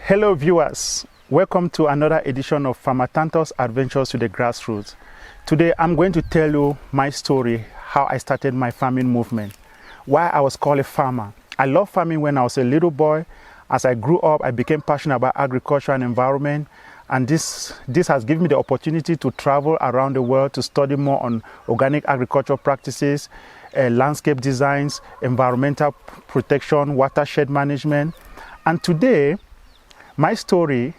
Hello viewers, welcome to another edition of Farmer Tantoh's Adventures to the Grassroots. Today I'm going to tell you my story, how I started my farming movement, why I was called a farmer. I loved farming when I was a little boy. As I grew up, I became passionate about agriculture and environment, and this has given me the opportunity to travel around the world to study more on organic agricultural practices, landscape designs, environmental protection, watershed management. And today, my story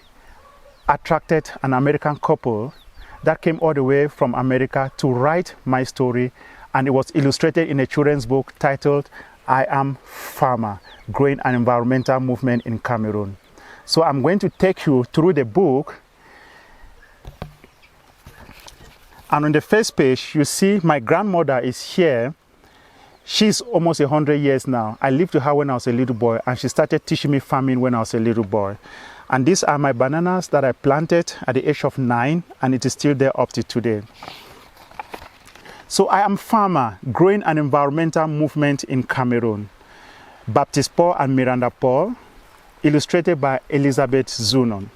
attracted an American couple that came all the way from America to write my story, and it was illustrated in a children's book titled I Am Farmer, Growing an Environmental Movement in Cameroon. So I'm going to take you through the book, and on the first page you see my grandmother is here. She's almost 100 years now. I lived with her when I was a little boy, and she started teaching me farming when I was a little boy. And these are my bananas that I planted at the age of 9, and it is still there up to today. So I am farmer, growing an environmental movement in Cameroon. Baptiste Paul and Miranda Paul, illustrated by Elizabeth Zunon.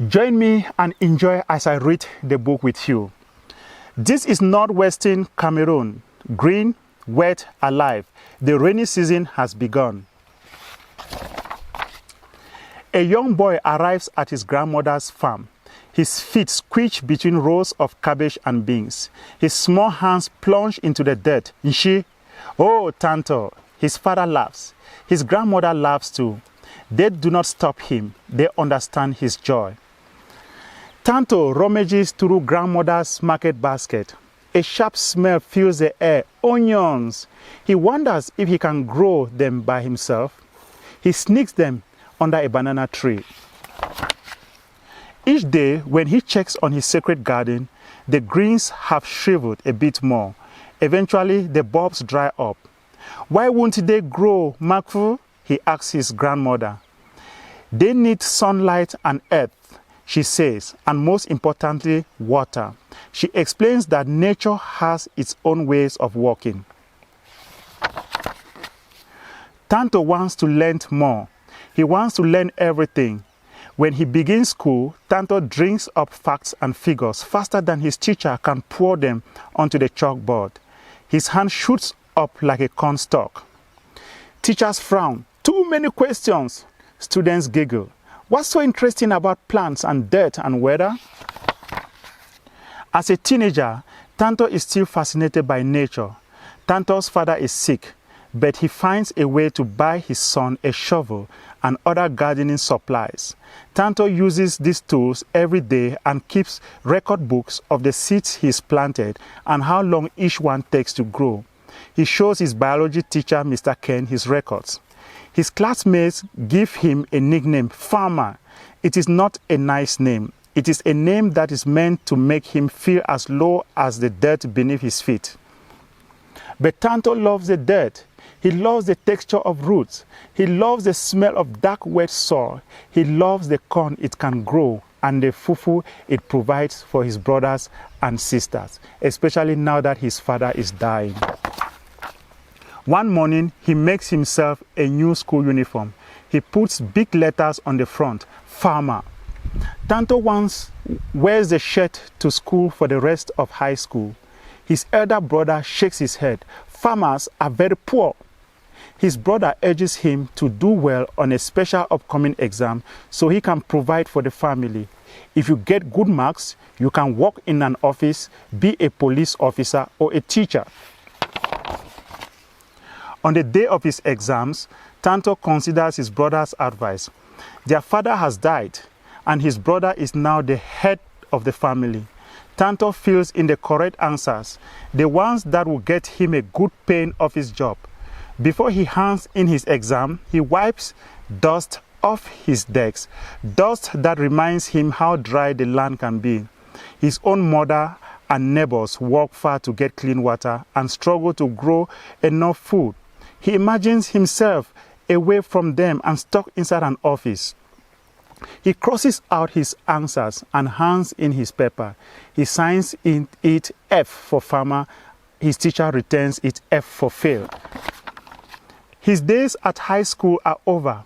Join me and enjoy as I read the book with you. This is northwestern Cameroon, green, wet, alive. The rainy season has begun. A young boy arrives at his grandmother's farm. His feet squeak between rows of cabbage and beans. His small hands plunge into the dirt. Nshi, oh, Tantoh. His father laughs. His grandmother laughs too. They do not stop him. They understand his joy. Tantoh rummages through grandmother's market basket. A sharp smell fills the air. Onions. He wonders if he can grow them by himself. He sneaks them under a banana tree. Each day, when he checks on his sacred garden, the greens have shriveled a bit more. Eventually, the bulbs dry up. Why won't they grow, Makfu? He asks his grandmother. They need sunlight and earth, she says, and most importantly, water. She explains that nature has its own ways of working. Tantoh wants to learn more. He wants to learn everything. When he begins school, Tantoh drinks up facts and figures faster than his teacher can pour them onto the chalkboard. His hand shoots up like a cornstalk. Teachers frown. Too many questions. Students giggle. What's so interesting about plants and dirt and weather? As a teenager, Tantoh is still fascinated by nature. Tantoh's father is sick, but he finds a way to buy his son a shovel and other gardening supplies. Tantoh uses these tools every day and keeps record books of the seeds he's planted and how long each one takes to grow. He shows his biology teacher, Mr. Ken, his records. His classmates give him a nickname, Farmer. It is not a nice name. It is a name that is meant to make him feel as low as the dirt beneath his feet. But Tantoh loves the dirt. He loves the texture of roots. He loves the smell of dark, wet soil. He loves the corn it can grow and the fufu it provides for his brothers and sisters, especially now that his father is dying. One morning, he makes himself a new school uniform. He puts big letters on the front, Farmer. Tantoh once wears the shirt to school for the rest of high school. His elder brother shakes his head. Farmers are very poor. His brother urges him to do well on a special upcoming exam so he can provide for the family. If you get good marks, you can work in an office, be a police officer or a teacher. On the day of his exams, Tantoh considers his brother's advice. Their father has died, and his brother is now the head of the family. Tantoh fills in the correct answers, the ones that will get him a good paying office job. Before he hands in his exam, he wipes dust off his desk, dust that reminds him how dry the land can be. His own mother and neighbors walk far to get clean water and struggle to grow enough food. He imagines himself away from them and stuck inside an office. He crosses out his answers and hands in his paper. He signs in it F for farmer. His teacher returns it F for fail. His days at high school are over,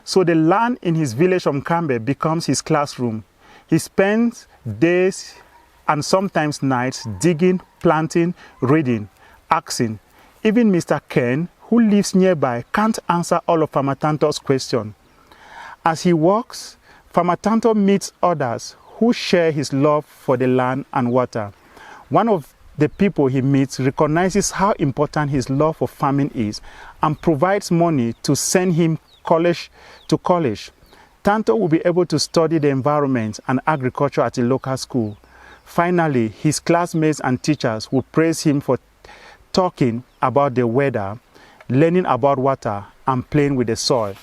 so the land in his village of Mkambe becomes his classroom. He spends days and sometimes nights digging, planting, reading, asking. Even Mr. Ken, who lives nearby, can't answer all of Farmer Tantoh's questions. As he walks, Farmer Tantoh meets others who share his love for the land and water. One of the people he meets recognizes how important his love for farming is and provides money to send him to college. Tantoh will be able to study the environment and agriculture at a local school. Finally, his classmates and teachers will praise him for talking about the weather, learning about water, and playing with the soil.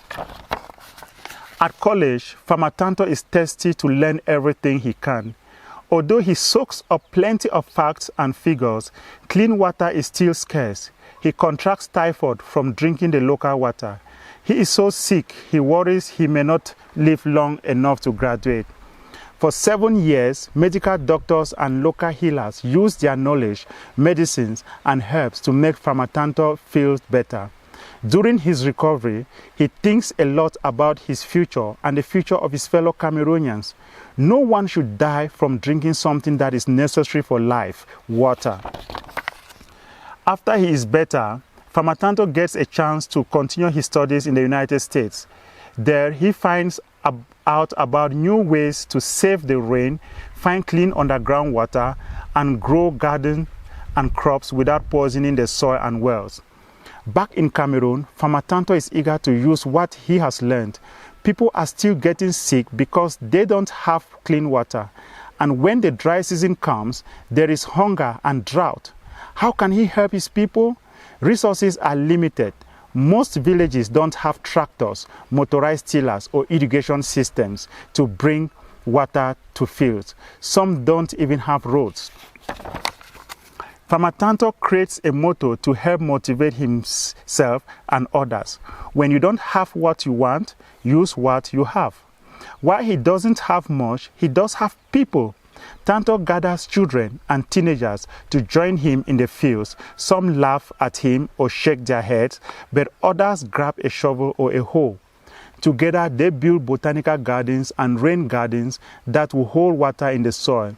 At college, Farmer Tantoh is thirsty to learn everything he can. Although he soaks up plenty of facts and figures, clean water is still scarce. He contracts typhoid from drinking the local water. He is so sick, he worries he may not live long enough to graduate. For 7 years, medical doctors and local healers use their knowledge, medicines, and herbs to make Farmer Tantoh feel better. During his recovery, he thinks a lot about his future and the future of his fellow Cameroonians. No one should die from drinking something that is necessary for life, water. After he is better, Farmer Tantoh gets a chance to continue his studies in the United States. There, he finds out about new ways to save the rain, find clean underground water, and grow gardens and crops without poisoning the soil and wells. Back in Cameroon, Farmer Tantoh is eager to use what he has learned. People are still getting sick because they don't have clean water. And when the dry season comes, there is hunger and drought. How can he help his people? Resources are limited. Most villages don't have tractors, motorized tillers, or irrigation systems to bring water to fields. Some don't even have roads. Farmer Tantoh creates a motto to help motivate himself and others. When you don't have what you want, use what you have. While he doesn't have much, he does have people. Tantoh gathers children and teenagers to join him in the fields. Some laugh at him or shake their heads, but others grab a shovel or a hoe. Together, they build botanical gardens and rain gardens that will hold water in the soil.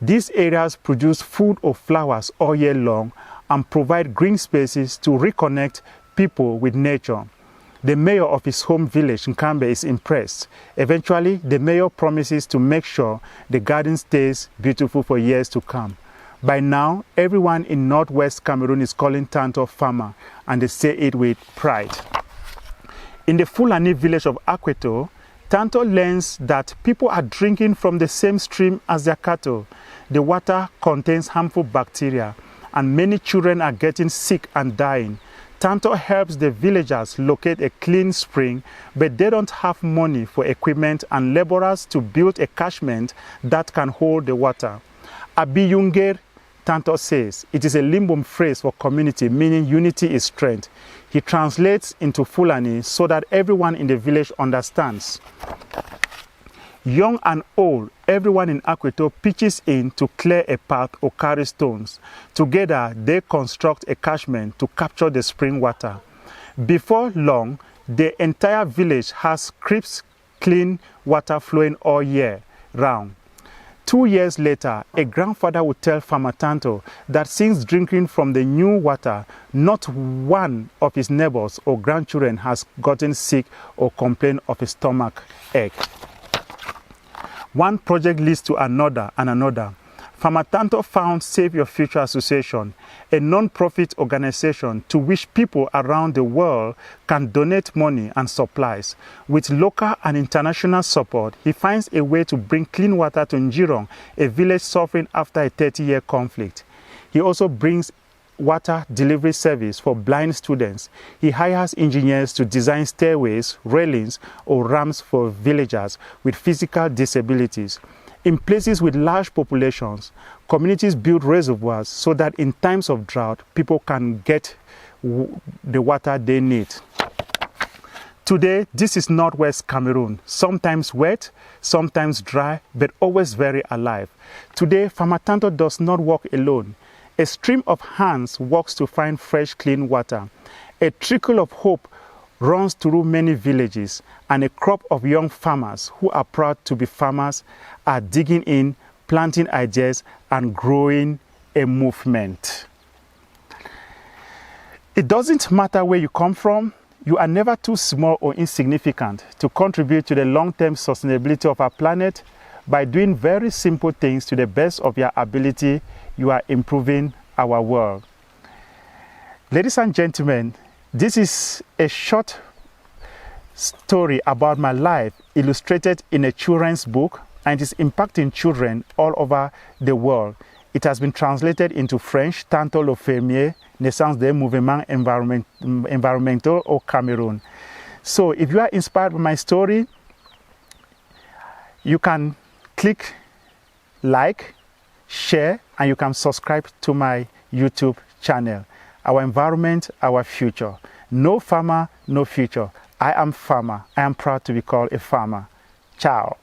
These areas produce food or flowers all year long and provide green spaces to reconnect people with nature. The mayor of his home village, Mkambe, is impressed. Eventually, the mayor promises to make sure the garden stays beautiful for years to come. By now, everyone in northwest Cameroon is calling Tantoh farmer, and they say it with pride. In the Fulani village of Akweto, Tantoh learns that people are drinking from the same stream as their cattle. The water contains harmful bacteria, and many children are getting sick and dying. Tantoh helps the villagers locate a clean spring, but they don't have money for equipment and laborers to build a catchment that can hold the water. Abiyunger, Tantoh says, it is a Limbom phrase for community, meaning unity is strength. He translates into Fulani so that everyone in the village understands. Young and old, everyone in Akweto pitches in to clear a path or carry stones. Together, they construct a catchment to capture the spring water. Before long, the entire village has crisp, clean water flowing all year round. 2 years later, a grandfather would tell Farmer Tantoh that since drinking from the new water, not one of his neighbors or grandchildren has gotten sick or complained of a stomach ache. One project leads to another and another. Farmer Tantoh found Save Your Future Association, a non-profit organization to which people around the world can donate money and supplies. With local and international support, he finds a way to bring clean water to Njirong, a village suffering after a 30-year conflict. He also brings water delivery service for blind students. He hires engineers to design stairways, railings, or ramps for villagers with physical disabilities. In places with large populations, communities build reservoirs so that in times of drought, people can get the water they need. Today, this is northwest Cameroon, sometimes wet, sometimes dry, but always very alive. Today, Farmer Tantoh does not walk alone. A stream of hands works to find fresh, clean water. A trickle of hope runs through many villages, and a crop of young farmers who are proud to be farmers are digging in, planting ideas, and growing a movement. It doesn't matter where you come from, you are never too small or insignificant to contribute to the long-term sustainability of our planet. By doing very simple things to the best of your ability, you are improving our world. Ladies and gentlemen, this is a short story about my life illustrated in a children's book, and it is impacting children all over the world. It has been translated into French, Tantoh le fermier, naissance des mouvements environnementaux au Cameroun. So if you are inspired by my story, you can click like, share, and you can subscribe to my YouTube channel. Our environment, our future. No farmer, no future. I am farmer. I am proud to be called a farmer. Ciao.